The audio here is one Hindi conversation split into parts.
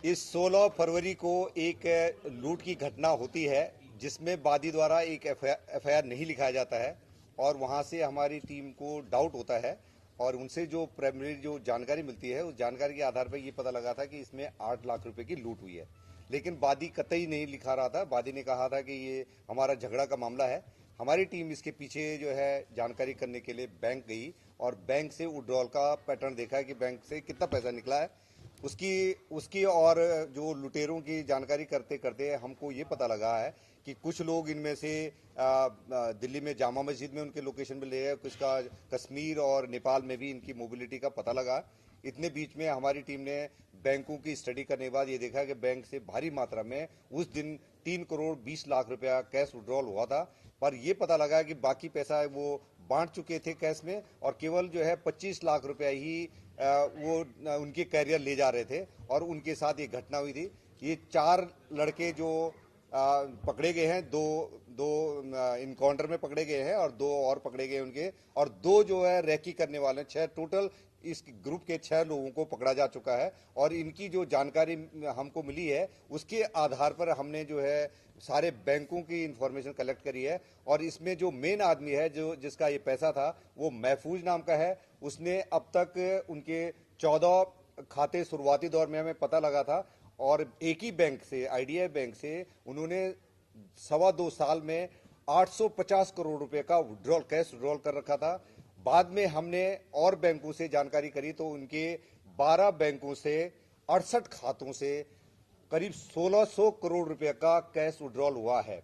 इस 16 फरवरी को एक लूट की घटना होती है जिसमें वादी द्वारा एक एफआईआर नहीं लिखाया जाता है और वहां से हमारी टीम को डाउट होता है और उनसे जो प्राइमरी जो जानकारी मिलती है उस जानकारी के आधार पर ये पता लगा था कि इसमें 8 लाख रुपए की लूट हुई है। लेकिन वादी कतई नहीं लिखा रहा था। वादी ने कहा था कि ये हमारा झगड़ा का मामला है। हमारी टीम इसके पीछे जो है जानकारी करने के लिए बैंक गई और बैंक से विड्रॉल का पैटर्न देखा है कि बैंक से कितना पैसा निकला है। उसकी उसकी और जो लुटेरों की जानकारी करते करते हमको ये पता लगा है कि कुछ लोग इनमें से दिल्ली में जामा मस्जिद में उनके लोकेशन पे ले गए, कुछ का कश्मीर और नेपाल में भी इनकी मोबिलिटी का पता लगा। इतने बीच में हमारी टीम ने बैंकों की स्टडी करने के बाद ये देखा कि बैंक से भारी मात्रा में उस दिन 3 करोड़ 20 लाख रुपया कैश विड्रॉल हुआ था। पर ये पता लगा कि बाकी पैसा वो बांट चुके थे कैश में और केवल जो है 25 लाख रुपया ही वो उनके कैरियर ले जा रहे थे और उनके साथ ये घटना हुई थी। ये 4 लड़के जो पकड़े गए हैं, दो इनकाउंटर में पकड़े गए हैं और 2 और पकड़े गए उनके, और 2 जो है रैकी करने वाले 6 टोटल इस ग्रुप के 6 लोगों को पकड़ा जा चुका है। और इनकी जो जानकारी हमको मिली है उसके आधार पर हमने जो है सारे बैंकों की इंफॉर्मेशन कलेक्ट करी है और इसमें जो मेन आदमी है जो जिसका ये पैसा था वो महफूज नाम का है। उसने अब तक उनके 14 खाते शुरुआती दौर में हमें पता लगा था और एक ही बैंक से, आईडीआई बैंक से, उन्होंने 2.25 साल में 850 करोड़ रुपए का विड्रॉल, कैश विड्रॉल कर रखा था। बाद में हमने और बैंकों से जानकारी करी तो उनके 12 बैंकों से 68 खातों से करीब 1600 करोड़ रुपए का कैश विड्रॉल हुआ है।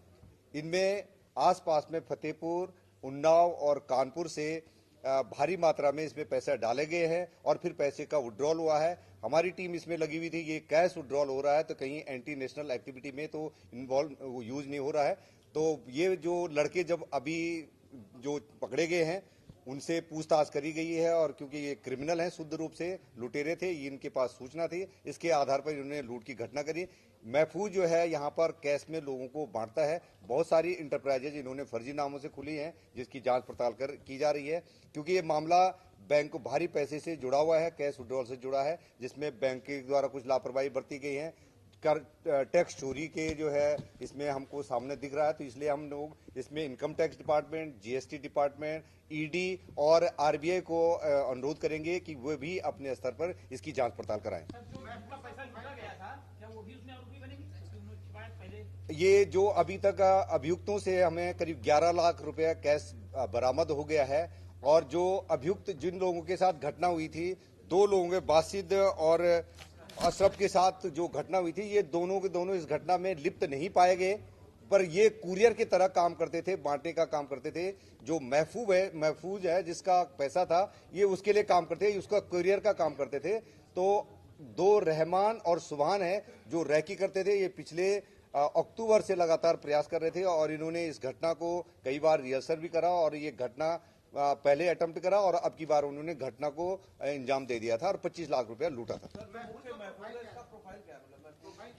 इनमें आसपास में फतेहपुर, उन्नाव और कानपुर से भारी मात्रा में इसमें पैसे डाले गए हैं और फिर पैसे का विड्रॉल हुआ है। हमारी टीम इसमें लगी हुई थी। ये कैश विड्रॉल हो रहा है तो कहीं एंटी नेशनल एक्टिविटी में तो इन्वॉल्व यूज नहीं हो रहा है। तो ये जो लड़के जब अभी जो पकड़े गए हैं उनसे पूछताछ करी गई है और क्योंकि ये क्रिमिनल हैं, शुद्ध रूप से लुटेरे थे, ये इनके पास सूचना थी, इसके आधार पर इन्होंने लूट की घटना करी। महफूज जो है यहाँ पर कैश में लोगों को बांटता है। बहुत सारी इंटरप्राइजेज इन्होंने फर्जी नामों से खुली हैं जिसकी जांच पड़ताल की जा रही है क्योंकि ये मामला बैंक को भारी पैसे से जुड़ा हुआ है, कैश विड्रॉल से जुड़ा है, जिसमें बैंक के द्वारा कुछ लापरवाही बरती गई है। कर टैक्स चोरी के जो है इसमें हमको सामने दिख रहा है। तो इसलिए हम लोग इसमें income tax department, GST department, ED और आरबीआई को अनुरोध करेंगे कि वे भी अपने स्तर पर इसकी जांच पड़ताल कराएं। ये जो अभी तक अभियुक्तों से हमें करीब 11 लाख रुपया कैश बरामद हो गया है और जो अभियुक्त जिन लोगों के साथ घटना हुई थी, 2 लोगों के बासिद और अशरफ के साथ जो घटना हुई थी, ये दोनों के दोनों इस घटना में लिप्त नहीं पाए गए, पर ये कुरियर की तरह काम करते थे, बांटने का काम करते थे। जो महफूज है जिसका पैसा था ये उसके लिए काम करते थे, उसका कुरियर का काम करते थे। तो 2 रहमान और सुभान है जो रैकी करते थे। ये पिछले अक्टूबर से लगातार प्रयास कर रहे थे और इन्होंने इस घटना को कई बार रिहर्सल भी करा और ये घटना पहले अटेम्प्ट करा और अब की बार उन्होंने घटना को अंजाम दे दिया था और 25 लाख रुपया लूटा था।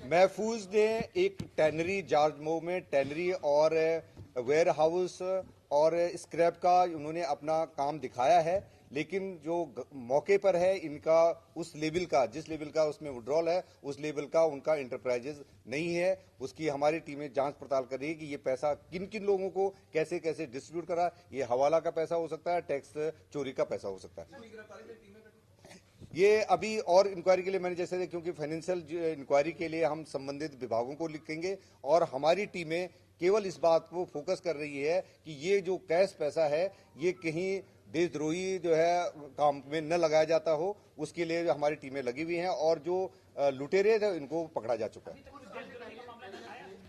महफूज ने एक टैनरी, जॉर्ज मोव में टैनरी और वेयर हाउस और स्क्रैप का उन्होंने अपना काम दिखाया है, लेकिन जो मौके पर है इनका उस लेवल का, जिस लेवल का उसमें विड्रॉल है उस लेवल का उनका इंटरप्राइजेज नहीं है। उसकी हमारी टीमें जांच पड़ताल कर रही है कि ये पैसा किन किन लोगों को कैसे कैसे डिस्ट्रीब्यूट करा। ये हवाला का पैसा हो सकता है, टैक्स चोरी का पैसा हो सकता है। ये अभी और इंक्वायरी के लिए मैंने जैसे, क्योंकि फाइनेंशियल इंक्वायरी के लिए हम संबंधित विभागों को लिखेंगे और हमारी टीमें केवल इस बात को फोकस कर रही है कि ये जो कैश पैसा है ये कहीं देशद्रोही जो है काम में न लगाया जाता हो, उसके लिए हमारी टीमें लगी हुई हैं और जो लुटेरे थे इनको पकड़ा जा चुका है।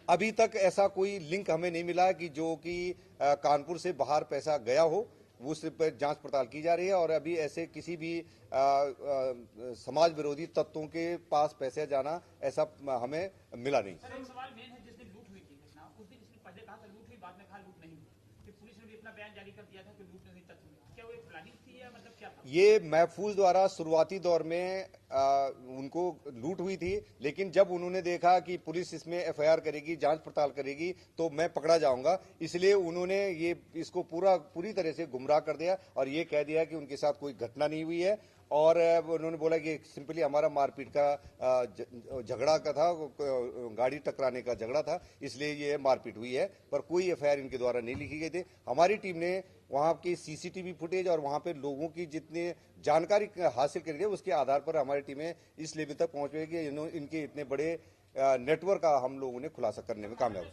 अभी तक ऐसा कोई लिंक हमें नहीं मिला कि जो कि कानपुर से बाहर पैसा गया हो, वो उस पर जांच पड़ताल की जा रही है और अभी ऐसे किसी भी समाज विरोधी तत्वों के पास पैसे जाना ऐसा हमें मिला नहीं। ये महफूज द्वारा शुरुआती दौर में उनको लूट हुई थी, लेकिन जब उन्होंने देखा कि पुलिस इसमें एफआईआर करेगी, जांच पड़ताल करेगी तो मैं पकड़ा जाऊंगा, इसलिए उन्होंने ये इसको पूरी तरह से गुमराह कर दिया और ये कह दिया कि उनके साथ कोई घटना नहीं हुई है और उन्होंने बोला कि सिंपली हमारा मारपीट का झगड़ा का था, गाड़ी टकराने का झगड़ा था, इसलिए ये मारपीट हुई है, पर कोई एफआईआर इनके द्वारा नहीं लिखी गई थी। हमारी टीम ने वहां की सीसीटीवी फुटेज और वहां पे लोगों की जितनी जानकारी हासिल करी है उसके आधार पर हमारी टीमें इस लेवल तक पहुंच गई कि इनके इतने बड़े नेटवर्क का हम लोगों ने खुलासा करने में कामयाब,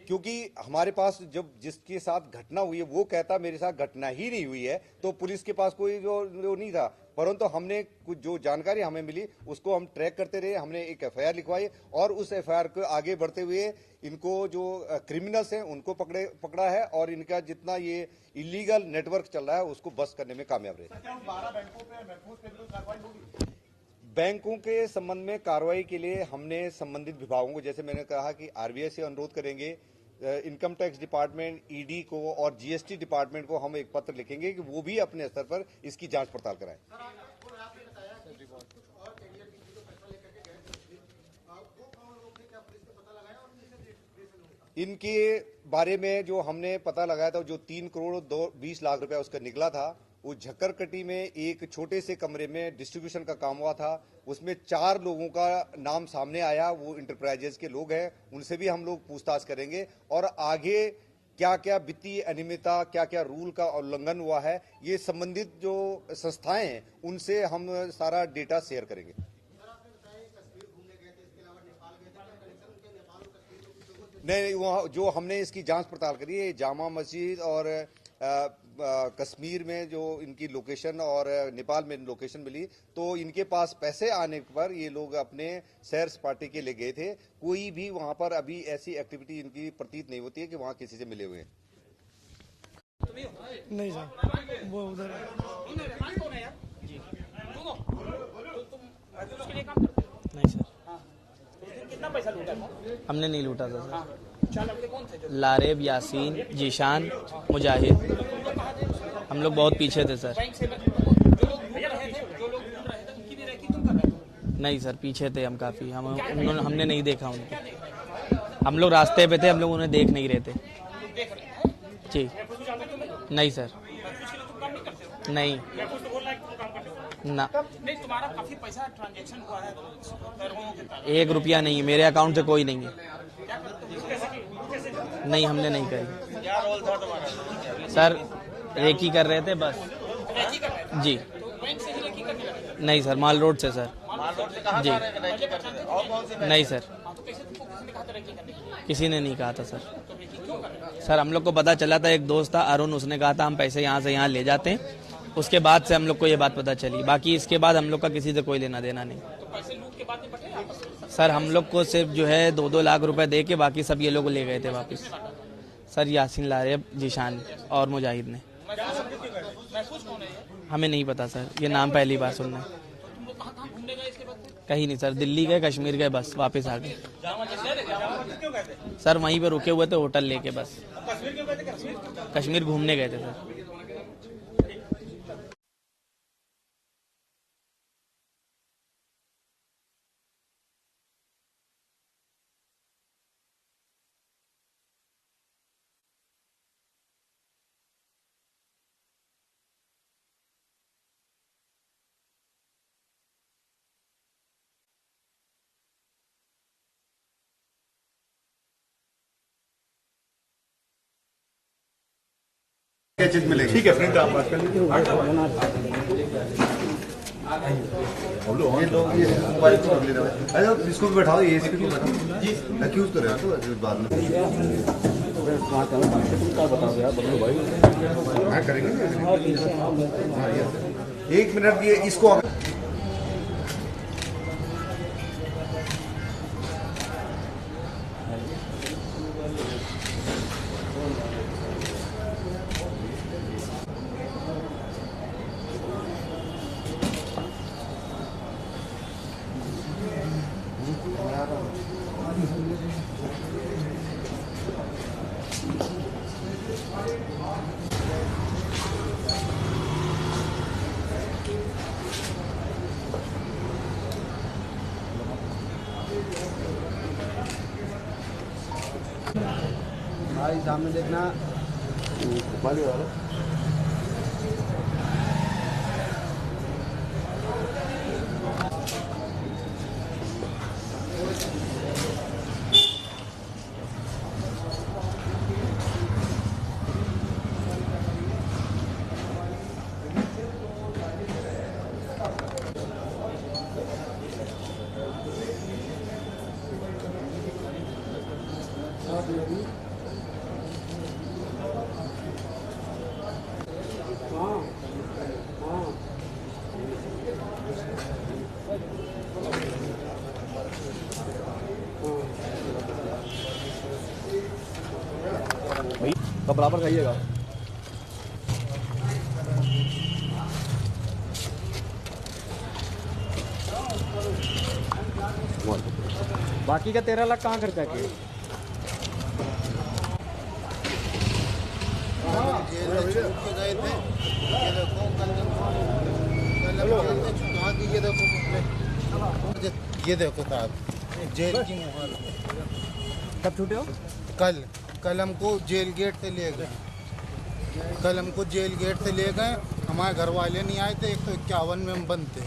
क्योंकि हमारे पास जब जिसके साथ घटना हुई है वो कहता मेरे साथ घटना ही नहीं हुई है, तो पुलिस के पास कोई जो नहीं था, परंतु हमने कुछ जो जानकारी हमें मिली उसको हम ट्रैक करते रहे। हमने एक एफआईआर लिखवाई और उस एफआईआर को आगे बढ़ते हुए इनको जो क्रिमिनल्स हैं उनको पकड़ा है और इनका जितना ये इलीगल नेटवर्क चल रहा है उसको बस्ट करने में कामयाब रहे। बैंकों के संबंध में कार्रवाई के लिए हमने संबंधित विभागों को, जैसे मैंने कहा कि आरबीआई से अनुरोध करेंगे, इनकम टैक्स डिपार्टमेंट, ईडी को और जीएसटी डिपार्टमेंट को हम एक पत्र लिखेंगे कि वो भी अपने स्तर पर इसकी जांच पड़ताल कराएं। इनके बारे में जो हमने पता लगाया था, जो 3 करोड़ 20 लाख रुपया उसका निकला था, वो झक्करकटी में एक छोटे से कमरे में डिस्ट्रीब्यूशन का काम हुआ था। उसमें 4 लोगों का नाम सामने आया, वो इंटरप्राइजेज के लोग हैं, उनसे भी हम लोग पूछताछ करेंगे और आगे क्या क्या वित्तीय अनियमितता, क्या क्या रूल का उल्लंघन हुआ है, ये संबंधित जो संस्थाएं हैं उनसे हम सारा डेटा शेयर करेंगे। नहीं, वहाँ जो हमने इसकी जांच पड़ताल करी है, जामा मस्जिद और कश्मीर में जो इनकी लोकेशन और नेपाल में लोकेशन मिली, तो इनके पास पैसे आने पर ये लोग अपने सैर सपाटे के लिए गए थे। कोई भी वहां पर अभी ऐसी एक्टिविटी इनकी प्रतीत नहीं होती है कि वहां किसी से मिले हुए हैं। नहीं सर, वो उधर नहीं सर। कितना पैसा लूटा था? हमने नहीं लूटा था सर। चार लड़के कौन थे? लारेब, यासीन, जीशान, मुजाहिद। हम लोग बहुत पीछे थे सर। बैंक से जो लोग भैया रहे थे, जो लोग घूम रहे थे, उनकी भी रैकी तुम कर रहे थे? नहीं सर, पीछे थे हम काफी। हमने नहीं देखा उनको। हम लोग रास्ते पे थे, हम लोग उन्हें देख नहीं रहे थे जी। नहीं सर, नहीं ना। नहीं, तुम्हारा काफी पैसा ट्रांजैक्शन हुआ है लोगों के साथ। 1 रुपया नहीं है मेरे अकाउंट से, कोई नहीं है। नहीं, हमने नहीं करी। क्या रोल था तुम्हारा? सर रेकी कर रहे थे बस। रेकी कर रहे थे? जी। तो बैंक से ही रेकी करने लगे? नहीं सर, माल रोड से सर। माल रोड से कहाँ जी। जा रहे थे रेकी करने? और कौन सी? नहीं सर, तो कैसे तुमको किसी ने कहा था रेकी करने के लिए? किसी ने नहीं कहा था सर। तो रेकी क्यों कर रहे थे? सर हम लोग को पता चला था, एक दोस्त था अरुण, उसने कहा था हम पैसे यहाँ से यहाँ ले जाते हैं। उसके बाद से हम लोग को ये बात पता चली। बाकी इसके बाद हम लोग का किसी से कोई लेना देना नहीं। तो पैसे लूट के बाद में बटे आपस में? सर हम लोग को सिर्फ जो है 2-2 लाख रुपए दे के बाकी सब ये लोग ले गए थे वापस। सर यासीन, लारेब, जीशान और मुजाहिद ने। महफूज कौन है ये? हमें नहीं पता सर, ये नाम पहली बार सुनना है। तुम लोग कहाँ घूमने गए इसके बाद? कहीं नहीं सर, दिल्ली गए, कश्मीर गए, बस वापस आ गए। जामा मस्जिद क्यों गए थे? सर वहीं पे रुके हुए थे होटल लेके बस। कश्मीर क्यों गए थे? कश्मीर? कश्मीर घूमने गए थे सर। क्या चीज मिलेगी? ठीक है फ्रेंड, आप बात कर लीजिए। ये लोग ये मोबाइल को ले रहे हैं। अरे इसको भी बैठाओ, ये इसको भी बैठाओ जी। एक्यूज तो रहे हो तो बाद में हाँ करेंगे। हाँ ये 1 मिनट, ये इसको भाई सामने देखना। तो बराबर खाइएगा। बाकी का 13 लाख कहाँ खर्चा किए? गए थे। ये देखो ये देखो ये देखो साहब जेल की मुहर। कब छूटे हो? कल हमको जेल गेट से ले गए। कल हमको जेल गेट से ले गए। हमारे घर वाले नहीं आए थे। 151 में हम बंद थे।